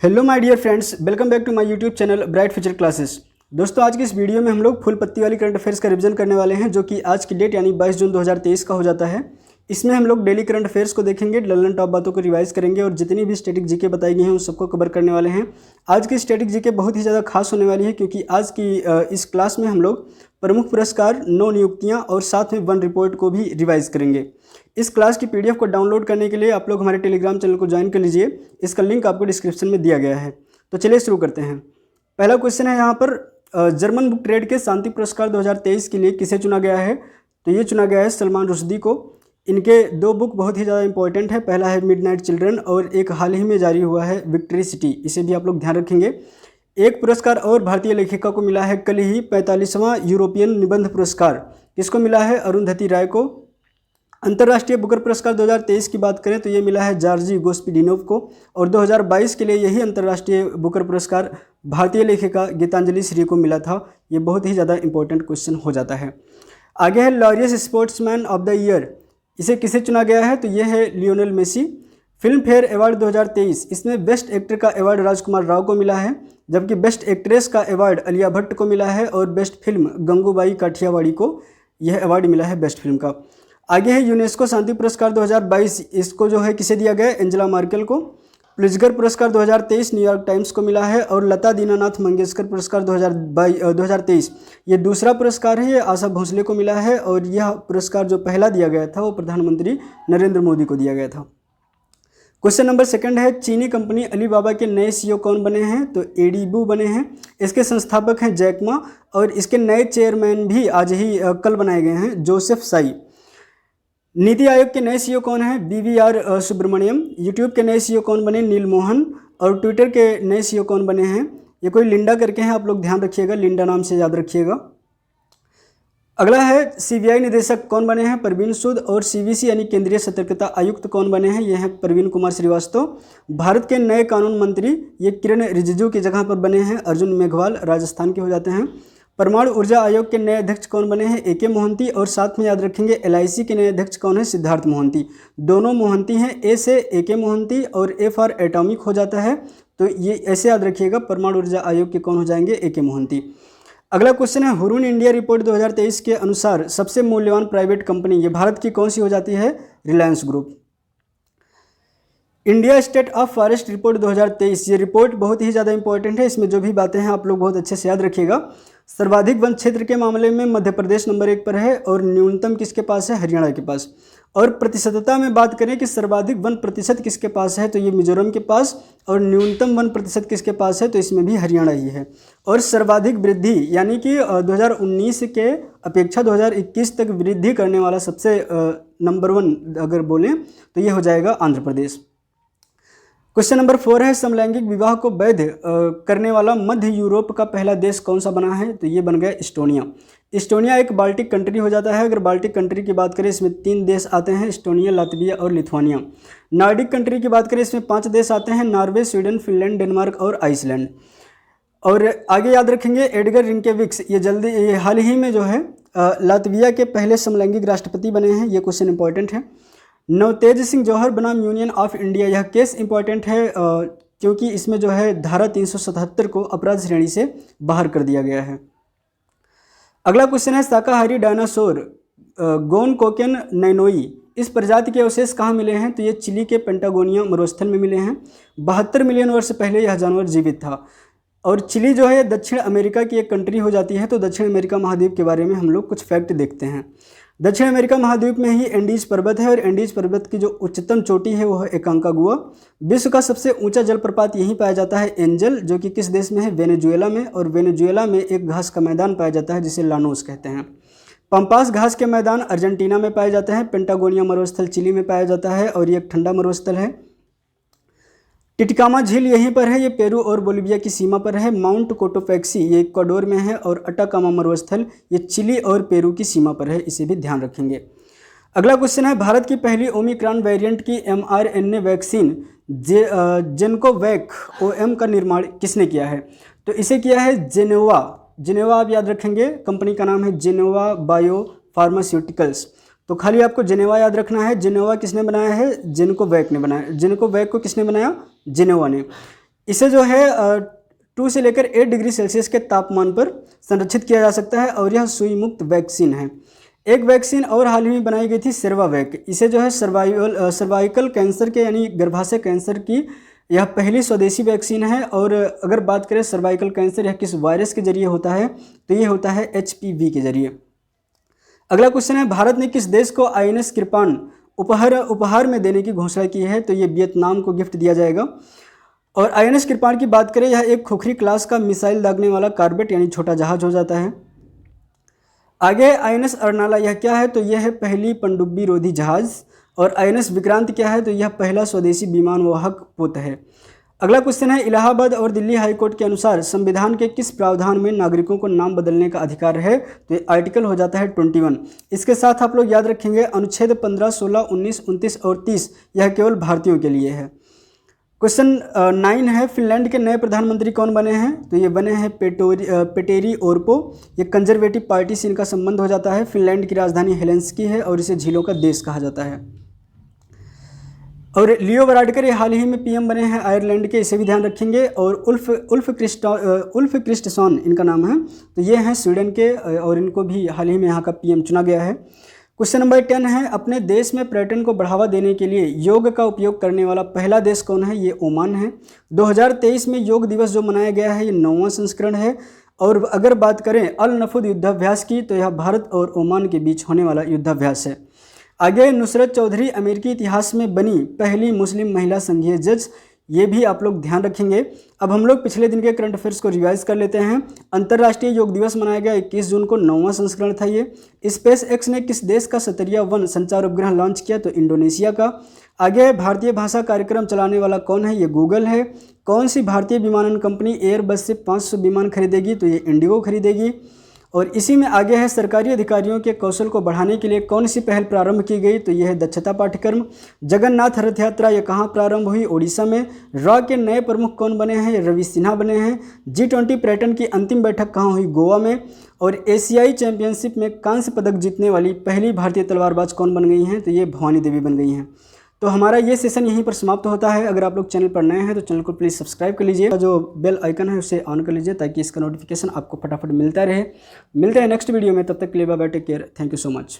Hello my dear friends, welcome back to my YouTube channel Bright Future Classes. दोस्तों, आज की इस video में हम लोग फुल पत्ती वाली करंट अफेयर्स का रिवीजन करने वाले हैं, जो कि आज की डेट यानी 22 जून 2023 का हो जाता है। इसमें हम लोग डेली करंट अफेयर्स को देखेंगे, ललन टॉप बातों को रिवाइज करेंगे और जितनी भी स्टैटिक जीके बताई गई हैं उन सबको कवर करने वाले हैं। आज की स्टैटिक जीके बहुत ही ज़्यादा खास होने वाली है, क्योंकि आज की इस क्लास में हम लोग प्रमुख पुरस्कार, 9 नियुक्तियाँ और साथ में 1 रिपोर्ट को भी रिवाइज करेंगे। इस क्लास की पीडीएफ को डाउनलोड करने के लिए आप लोग हमारे टेलीग्राम चैनल को ज्वाइन कर लीजिए। इसका लिंक आपको डिस्क्रिप्शन में दिया गया है। तो चलिए शुरू करते हैं। पहला क्वेश्चन है यहाँ पर, जर्मन बुक ट्रेड के शांति पुरस्कार 2023 के लिए किसे चुना गया है? तो ये चुना गया है सलमान रुश्दी को। इनके 2 बुक बहुत ही ज़्यादा इंपॉर्टेंट है। पहला है मिडनाइट चिल्ड्रन और एक हाल ही में जारी हुआ है विक्ट्री सिटी। इसे भी आप लोग ध्यान रखेंगे। एक पुरस्कार और भारतीय लेखिका को मिला है कल ही, 45वां यूरोपियन निबंध पुरस्कार। किसको मिला है? अरुंधति राय को। अंतर्राष्ट्रीय बुकर पुरस्कार 2023 की बात करें तो ये मिला है जॉर्जी गोस्पिडिनोव को। और 2022 के लिए यही अंतर्राष्ट्रीय बुकर पुरस्कार भारतीय लेखिका गीतांजलि श्री को मिला था। ये बहुत ही ज़्यादा इंपॉर्टेंट क्वेश्चन हो जाता है। आगे है Laureus sportsman of the year. इसे किसे चुना गया है? तो ये है Lionel Messi. Filmfare award 2023, इसमें बेस्ट एक्टर का अवार्ड राजकुमार राव को मिला है, जबकि बेस्ट एक्ट्रेस का अवार्ड अलिया भट्ट को मिला है और बेस्ट फिल्म गंगूबाई काठियावाड़ी को यह अवार्ड मिला है बेस्ट फिल्म का। आगे है यूनेस्को शांति पुरस्कार 2022, इसको जो है किसे दिया गया है? एंजेला मार्केल को। प्लिट्जर पुरस्कार 2023 न्यूयॉर्क टाइम्स को मिला है। और लता दीनानाथ मंगेशकर पुरस्कार 2023 ये दूसरा पुरस्कार है, ये आशा भोसले को मिला है। और यह पुरस्कार जो पहला दिया गया था वो प्रधानमंत्री नरेंद्र मोदी को दिया गया था। क्वेश्चन नंबर 2 है, चीनी कंपनी अलीबाबा के नए सीईओ कौन बने हैं? तो एडीबू बने हैं। इसके संस्थापक हैं जैक मा और इसके नए चेयरमैन भी आज ही कल बनाए गए हैं, जोसेफ साई। नीति आयोग के नए सीईओ कौन है? बीवीआर सुब्रमण्यम। यूट्यूब के नए सीईओ कौन बने? नील मोहन। और ट्विटर के नए सीईओ कौन बने हैं? ये कोई लिंडा करके हैं, आप लोग ध्यान रखिएगा, लिंडा नाम से याद रखिएगा। अगला है, सीबीआई निदेशक कौन बने हैं? परवीन सूद। और सीवीसी यानी केंद्रीय सतर्कता आयुक्त कौन बने हैं? ये हैं प्रवीण कुमार श्रीवास्तव। भारत के नए कानून मंत्री ये किरण रिजिजू की जगह पर बने हैं, अर्जुन मेघवाल राजस्थान के हो जाते हैं। परमाणु ऊर्जा आयोग के नए अध्यक्ष कौन बने हैं? एके मोहंती। और साथ में याद रखेंगे एलआईसी के नए अध्यक्ष कौन है? सिद्धार्थ मोहंती। दोनों मोहंती हैं, ए से एके मोहंती और ए फॉर एटॉमिक हो जाता है, तो ये ऐसे याद रखिएगा, परमाणु ऊर्जा आयोग के कौन हो जाएंगे? एके मोहंती। अगला क्वेश्चन है, हुरून इंडिया रिपोर्ट 2023 के अनुसार सबसे मूल्यवान प्राइवेट कंपनी ये भारत की कौन सी हो जाती है? Reliance group. India state of forest report 2023, ये रिपोर्ट बहुत ही ज़्यादा इंपॉर्टेंट है। इसमें जो भी बातें हैं आप लोग बहुत अच्छे से याद रखिएगा। सर्वाधिक वन क्षेत्र के मामले में मध्य प्रदेश नंबर 1 पर है और न्यूनतम किसके पास है? हरियाणा के पास। और प्रतिशतता में बात करें कि सर्वाधिक वन प्रतिशत किसके पास है, तो ये मिजोरम के पास। और न्यूनतम वन प्रतिशत किसके पास है? तो इसमें भी हरियाणा ही है। और सर्वाधिक वृद्धि यानी कि 2019 के अपेक्षा 2021 तक वृद्धि करने वाला सबसे नंबर 1 अगर बोलें तो ये हो जाएगा आंध्र प्रदेश। क्वेश्चन नंबर 4 है, समलैंगिक विवाह को वैध करने वाला मध्य यूरोप का पहला देश कौन सा बना है? तो ये बन गया एस्टोनिया। एस्टोनिया एक बाल्टिक कंट्री हो जाता है। अगर बाल्टिक कंट्री की बात करें इसमें 3 देश आते हैं, एस्टोनिया, लातविया और लिथुआनिया। नॉर्डिक कंट्री की बात करें इसमें 5 देश आते हैं, नॉर्वे, स्वीडन, फिनलैंड, डेनमार्क और आइसलैंड। और आगे याद रखेंगे एडगर रिंकेविक्स, ये हाल ही में जो है लातविया के पहले समलैंगिक राष्ट्रपति बने हैं। ये क्वेश्चन इंपॉर्टेंट है। नवतेज सिंह जौहर बनाम यूनियन ऑफ इंडिया, यह केस इंपॉर्टेंट है क्योंकि इसमें जो है धारा 377 को अपराध श्रेणी से बाहर कर दिया गया है। अगला क्वेश्चन है, शाकाहारी डायनासोर गोन कोकेन नैनोई, इस प्रजाति के अवशेष कहाँ मिले हैं? तो ये चिली के पेंटागोनिया मरुस्थल में मिले हैं। 72 मिलियन वर्ष पहले यह जानवर जीवित था। और चिली जो है दक्षिण अमेरिका की एक कंट्री हो जाती है। तो दक्षिण अमेरिका महाद्वीप के बारे में हम लोग कुछ फैक्ट देखते हैं। दक्षिण अमेरिका महाद्वीप में ही एंडीज पर्वत है और एंडीज पर्वत की जो उच्चतम चोटी है वो है एकांकागुआ। विश्व का सबसे ऊंचा जलप्रपात यहीं पाया जाता है, एंजल, जो कि किस देश में है? वेनेजुएला में। और वेनेजुएला में एक घास का मैदान पाया जाता है जिसे लानोस कहते हैं। पंपास घास के मैदान अर्जेंटीना में पाए जाते हैं। पेंटागोनिया मरुस्थल चिली में पाया जाता है और ये एक ठंडा मरुस्थल है। टिटिकामा झील यहीं पर है, ये पेरू और बोलिविया की सीमा पर है। माउंट कोटोपैक्सी ये इक्वाडोर में है और अटाकामा मरुस्थल ये चिली और पेरू की सीमा पर है, इसे भी ध्यान रखेंगे। अगला क्वेश्चन है, भारत की पहली ओमिक्रॉन वेरिएंट की mRNA वैक्सीन जेनकोवैक OM का निर्माण किसने किया है? तो इसे किया है जेनेवा आप याद रखेंगे, कंपनी का नाम है जेनेवा बायो फार्मास्यूटिकल्स। तो खाली आपको जेनेवा याद रखना है। जेनेवा किसने बनाया है? जेनकोवैक ने बनाया। जेनकोवैक को किसने बनाया? जेनेवा ने। इसे जो है 2 से लेकर 8 डिग्री सेल्सियस के तापमान पर संरक्षित किया जा सकता है और यह सुई मुक्त वैक्सीन है। एक वैक्सीन और हाल ही में बनाई गई थी सर्वावैक। इसे जो है सर्वाइकल कैंसर के यानी गर्भाशय कैंसर की यह पहली स्वदेशी वैक्सीन है। और अगर बात करें सर्वाइकल कैंसर यह किस वायरस के जरिए होता है, तो ये होता है HPV के जरिए। अगला क्वेश्चन है, भारत ने किस देश को INS कृपाण उपहार में देने की घोषणा की है, तो ये वियतनाम को गिफ्ट दिया जाएगा। और INS कृपाण की बात करें, यह एक खोखरी क्लास का मिसाइल दागने वाला कॉर्वेट यानी छोटा जहाज हो जाता है। आगे INS अर्नाला यह क्या है, तो यह है पहली पनडुब्बी रोधी जहाज। और INS विक्रांत क्या है, तो यह पहला स्वदेशी विमान वाहक पोत है। अगला क्वेश्चन है, इलाहाबाद और दिल्ली हाईकोर्ट के अनुसार संविधान के किस प्रावधान में नागरिकों को नाम बदलने का अधिकार है, तो ये आर्टिकल हो जाता है 21। इसके साथ आप लोग याद रखेंगे अनुच्छेद 15, 16, 19, 29 और 30 यह केवल भारतीयों के लिए है। क्वेश्चन 9 है, फिनलैंड के नए प्रधानमंत्री कौन बने हैं, तो ये बने हैं पेटेरी ओर्पो। ये कंजर्वेटिव पार्टी से इनका संबंध हो जाता है। फिनलैंड की राजधानी हेलेंस्की है और इसे झीलों का देश कहा जाता है। और लियो वाराडकर ये हाल ही में PM बने हैं आयरलैंड के, इसे भी ध्यान रखेंगे। और उल्फ क्रिस्टसॉन इनका नाम है, तो ये हैं स्वीडन के और इनको भी हाल ही में यहाँ का PM चुना गया है। क्वेश्चन नंबर 10 है, अपने देश में पर्यटन को बढ़ावा देने के लिए योग का उपयोग करने वाला पहला देश कौन है, ये ओमान है। 2023 में योग दिवस जो मनाया गया है ये 9वां संस्करण है। और अगर बात करें अल नफुद युद्धाभ्यास की, तो यह भारत और ओमान के बीच होने वाला युद्धाभ्यास है। आगे नुसरत चौधरी अमेरिकी इतिहास में बनी पहली मुस्लिम महिला संघीय जज, ये भी आप लोग ध्यान रखेंगे। अब हम लोग पिछले दिन के करंट अफेयर्स को रिवाइज कर लेते हैं। अंतर्राष्ट्रीय योग दिवस मनाया गया 21 जून को, 9वां संस्करण था ये। SpaceX ने किस देश का 17वां संचार उपग्रह लॉन्च किया, तो इंडोनेशिया का। आगे भारतीय भाषा कार्यक्रम चलाने वाला कौन है, ये गूगल है। कौन सी भारतीय विमानन कंपनी एयरबस से 500 विमान खरीदेगी, तो ये इंडिगो खरीदेगी। और इसी में आगे है, सरकारी अधिकारियों के कौशल को बढ़ाने के लिए कौन सी पहल प्रारंभ की गई, तो यह है दक्षता पाठ्यक्रम। जगन्नाथ रथ यात्रा ये कहाँ प्रारंभ हुई, ओडिशा में। रॉ के नए प्रमुख कौन बने हैं, रवि सिन्हा बने हैं। G20 पर्यटन की अंतिम बैठक कहाँ हुई, गोवा में। और एशियाई चैंपियनशिप में कांस्य पदक जीतने वाली पहली भारतीय तलवारबाज कौन बन गई हैं, तो ये भवानी देवी बन गई हैं। तो हमारा ये सेशन यहीं पर समाप्त होता है। अगर आप लोग चैनल पर नए हैं तो चैनल को प्लीज़ सब्सक्राइब कर लीजिए, जो बेल आइकन है उसे ऑन कर लीजिए ताकि इसका नोटिफिकेशन आपको फटाफट मिलता रहे। मिलते हैं नेक्स्ट वीडियो में, तब तक के लिए bye bye, take care, thank you so much.